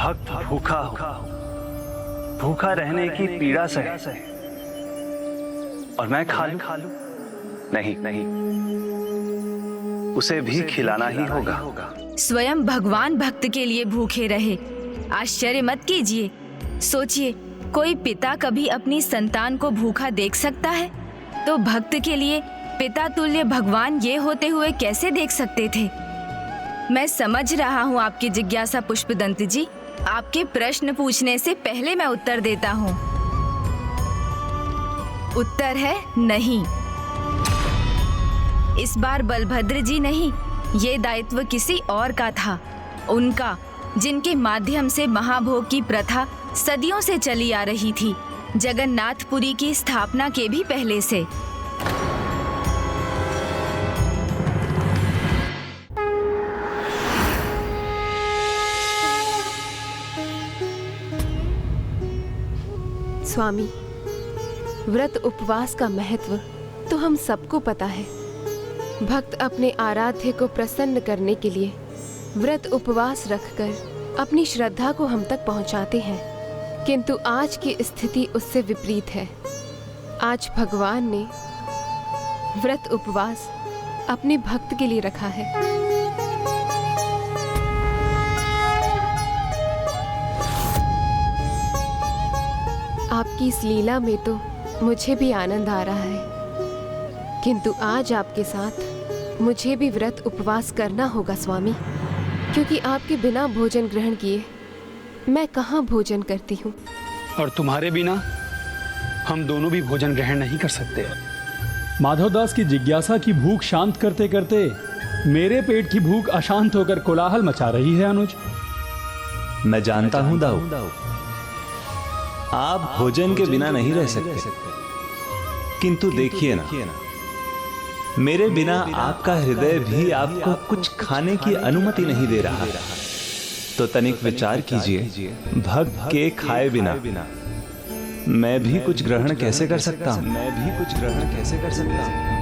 भक्त भूखा हो, भूखा रहने की पीड़ा से, और मैं खा लूं? नहीं नहीं, उसे भी खिलाना ही होगा। स्वयं भगवान भक्त के लिए भूखे रहे। आश्चर्य मत कीजिए। सोचिए, कोई पिता कभी अपनी संतान को भूखा देख सकता है? तो भक्त के लिए पिता तुल्य भगवान ये होते हुए कैसे देख सकते थे? मैं समझ रहा हूँ आपकी जिज्ञासा पुष्पदंत जी। आपके प्रश्न पूछने से पहले मैं उत्तर देता हूँ। उत्तर है नहीं। इस बार बलभद्र जी नहीं, ये दायित्व किसी और का था। उनका, जिनके माध्यम से महाभोग की प्रथा सदियों से चली आ रही थी, जगन्नाथपुरी की स्थापना के भी पहले से। स्वामी, व्रत उपवास का महत्व तो हम सबको पता है। भक्त अपने आराध्य को प्रसन्न करने के लिए व्रत उपवास रखकर अपनी श्रद्धा को हम तक पहुंचाते हैं, किंतु आज की स्थिति उससे विपरीत है। आज भगवान ने व्रत उपवास अपने भक्त के लिए रखा है। आपकी इस लीला में तो मुझे भी आनंद आ रहा है, किंतु आज आपके साथ मुझे भी व्रत उपवास करना होगा स्वामी, क्योंकि आपके बिना भोजन ग्रहण किए मैं कहाँ भोजन करती हूँ। और तुम्हारे बिना हम दोनों भी भोजन ग्रहण नहीं कर सकते। माधवदास की जिज्ञासा की भूख शांत करते करते मेरे पेट की भूख अशांत होकर कोलाहल मचा रही है अनुज। मैं जानता हूं दाऊ, आप भोजन के बिना नहीं रह सकते, किंतु देखिए ना, मेरे बिना आपका हृदय भी आपको कुछ खाने की अनुमति नहीं दे रहा। तो तनिक विचार कीजिए, भक्त के खाए बिना मैं भी कुछ ग्रहण कैसे कर सकता हूं? मैं भी कुछ ग्रहण कैसे कर सकता हूं?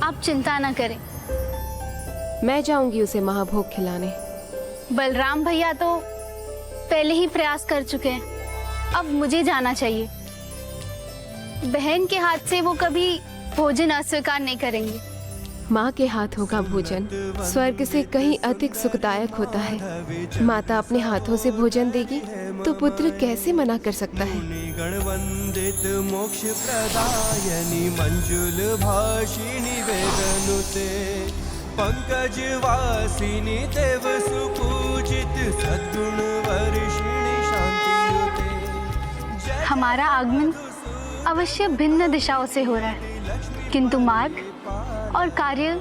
आप चिंता न करें, मैं जाऊंगी उसे महाभोग खिलाने। बलराम भैया तो पहले ही प्रयास कर चुके हैं, अब मुझे जाना चाहिए। बहन के हाथ से वो कभी भोजन अस्वीकार नहीं करेंगे। माँ के हाथों का भोजन स्वर्ग से कहीं अधिक सुखदायक होता है। माता अपने हाथों से भोजन देगी तो पुत्र कैसे मना कर सकता है। गणवंदित मोक्ष प्रदायनि मंजुल भाषिणी वेदनुते पंकज वासिनी देव सुपूजित सद्गुण वर्षिणी शांतियुते। हमारा आगमन अवश्य भिन्न दिशाओं से हो रहा है, किंतु मार्ग और कार्य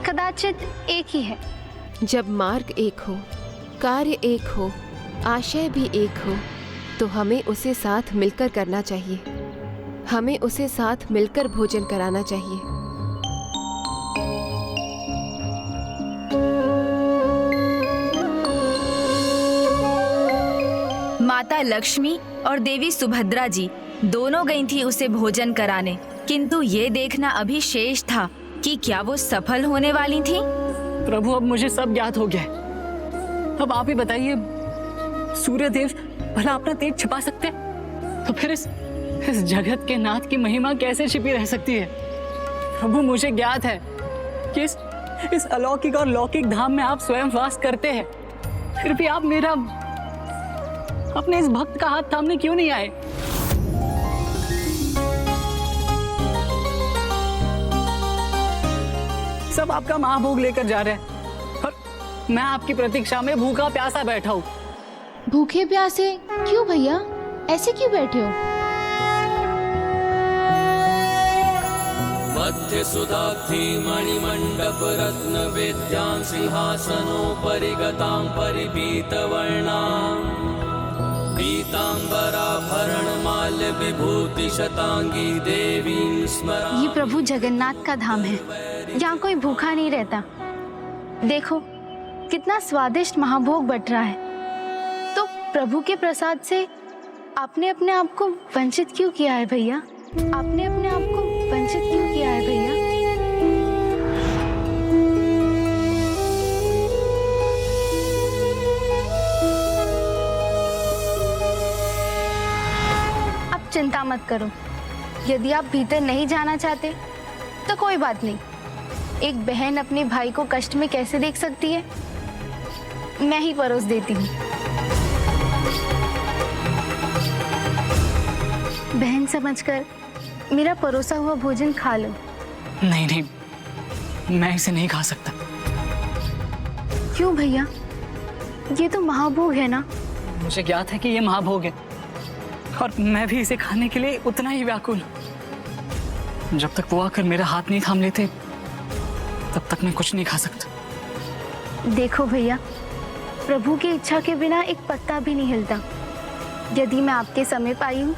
कदाचित एक ही है। जब मार्ग एक हो, कार्य एक हो, आशय भी एक हो, तो हमें उसे साथ मिलकर करना चाहिए। हमें उसे साथ मिलकर भोजन कराना चाहिए। माता लक्ष्मी और देवी सुभद्रा जी दोनों गई थी उसे भोजन कराने, किंतु ये देखना अभी शेष था कि क्या वो सफल होने वाली थी। प्रभु, अब मुझे सब ज्ञात हो गया। अब आप ही बताइए, सूर्यदेव भला अपना तेज छिपा सकते हैं, तो फिर इस जगत के नाथ की महिमा कैसे छिपी रह सकती है। प्रभु, मुझे ज्ञात है कि इस अलौकिक और लौकिक धाम में आप स्वयं वास करते हैं, फिर भी आप मेरा अपने इस भक्त का हाथ थामने क्यों नहीं आए। सब आपका महाभोग लेकर जा रहे हैं और मैं आपकी प्रतीक्षा में भूखा प्यासा बैठा हूँ। भूखे प्यासे क्यों भैया, ऐसे क्यों बैठे हो? मध्य सुधाब्धि मणिमंडप रत्न वेद्यां सिंहासनोपरि गतां परिपीतवर्णां पीतांबराभरण माल्य विभूति शतांगी देवीं स्मरामि। ये प्रभु जगन्नाथ का धाम है, यहाँ कोई भूखा नहीं रहता। देखो, कितना स्वादिष्ट महाभोग बट रहा है। तो प्रभु के प्रसाद से आपने अपने आप को वंचित क्यों किया है भैया? आपने अपने आप को वंचित क्यों किया है भैया? आप चिंता मत करो। यदि आप भीतर नहीं जाना चाहते तो कोई बात नहीं। एक बहन अपने भाई को कष्ट में कैसे देख सकती है? मैं ही परोस देती हूँ। बहन समझकर मेरा परोसा हुआ भोजन खा लो। नहीं नहीं, मैं इसे नहीं खा सकता। क्यों भैया? ये तो महाभोग है ना। मुझे ज्ञात है कि ये महाभोग है और मैं भी इसे खाने के लिए उतना ही व्याकुल हूं। जब तक वो आकर मेरा हाथ नहीं थाम लेते तब तक मैं कुछ नहीं खा सकता। देखो भैया, प्रभु की इच्छा के बिना एक पत्ता भी नहीं हिलता। यदि मैं आपके समीप आई हूँ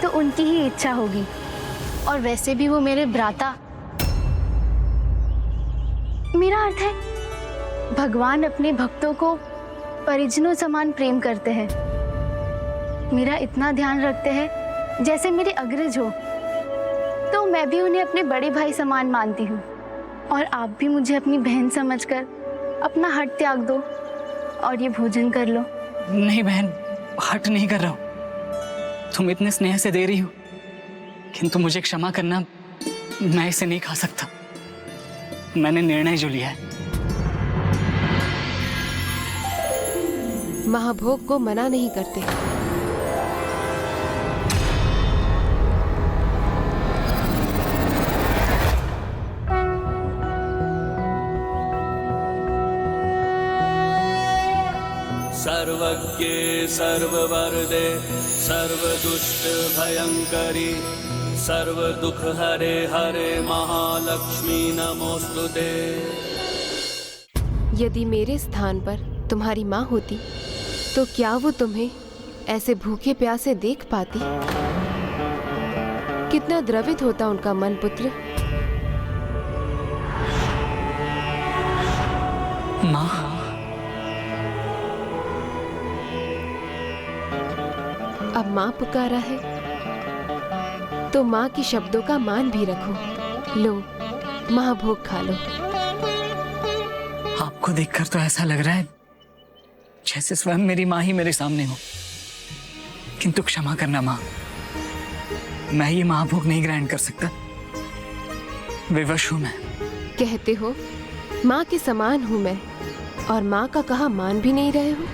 तो उनकी ही इच्छा होगी। और वैसे भी वो मेरे भ्राता, मेरा अर्थ है भगवान अपने भक्तों को परिजनों समान प्रेम करते हैं। मेरा इतना ध्यान रखते हैं जैसे मेरे अग्रज हो। तो मैं भी उन्हें अपने बड़े भाई समान मानती हूँ। और आप भी मुझे अपनी बहन समझकर अपना हट त्याग दो और ये भोजन कर लो। नहीं बहन, हट नहीं कर रहा हूं। तुम इतने स्नेह से दे रही हो, किंतु मुझे क्षमा करना, मैं इसे नहीं खा सकता। मैंने निर्णय जो लिया है। महाभोग को मना नहीं करते। सर्वज्ञे सर्ववरदे सर्वदुष्ट भयंकरी सर्वदुख हरे हरे महालक्ष्मी नमोस्तुते। यदि मेरे स्थान पर तुम्हारी माँ होती तो क्या वो तुम्हें ऐसे भूखे प्यासे देख पाती? कितना द्रवित होता उनका मन पुत्र। माँ, अब माँ पुकारा है तो माँ की शब्दों का मान भी रखो। लो, महाभोग खा लो। आपको देखकर तो ऐसा लग रहा है जैसे स्वयं मेरी माँ ही मेरे सामने हो। किंतु क्षमा करना माँ, मैं ये महाभोग नहीं ग्रहण कर सकता। विवश हूं मैं। कहते हो माँ के समान हूँ मैं, और माँ का कहा मान भी नहीं रहे हो।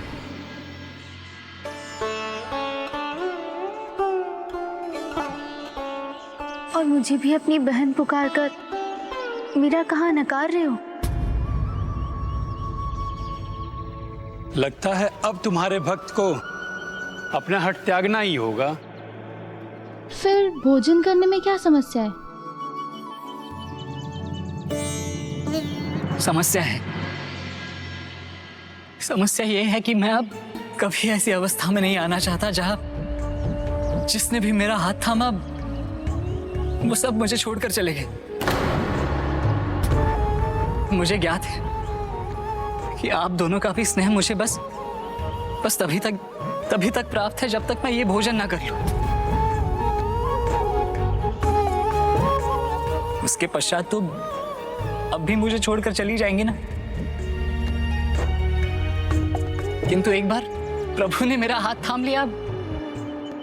और मुझे भी अपनी बहन पुकार कर मेरा कहा नकार रहे हो। लगता है अब तुम्हारे भक्त को अपना हट त्यागना ही होगा। फिर भोजन करने में क्या समस्या है? समस्या ये है कि मैं अब कभी ऐसी अवस्था में नहीं आना चाहता जहां जिसने भी मेरा हाथ थामा वो सब मुझे छोड़कर चले गए। मुझे ज्ञात है कि आप दोनों का भी स्नेह मुझे बस तभी तक प्राप्त है जब तक मैं ये भोजन ना कर लूं। उसके पश्चात तो अब भी मुझे छोड़कर चली जाएंगी ना। किंतु एक बार प्रभु ने मेरा हाथ थाम लिया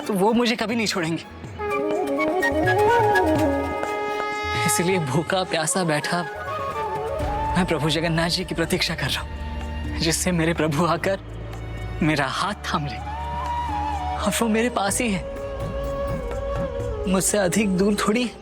तो वो मुझे कभी नहीं छोड़ेंगे। इसलिए भूखा प्यासा बैठा मैं प्रभु जगन्नाथ जी की प्रतीक्षा कर रहा हूं, जिससे मेरे प्रभु आकर मेरा हाथ थाम ले। और वो मेरे पास ही है, मुझसे अधिक दूर थोड़ी है।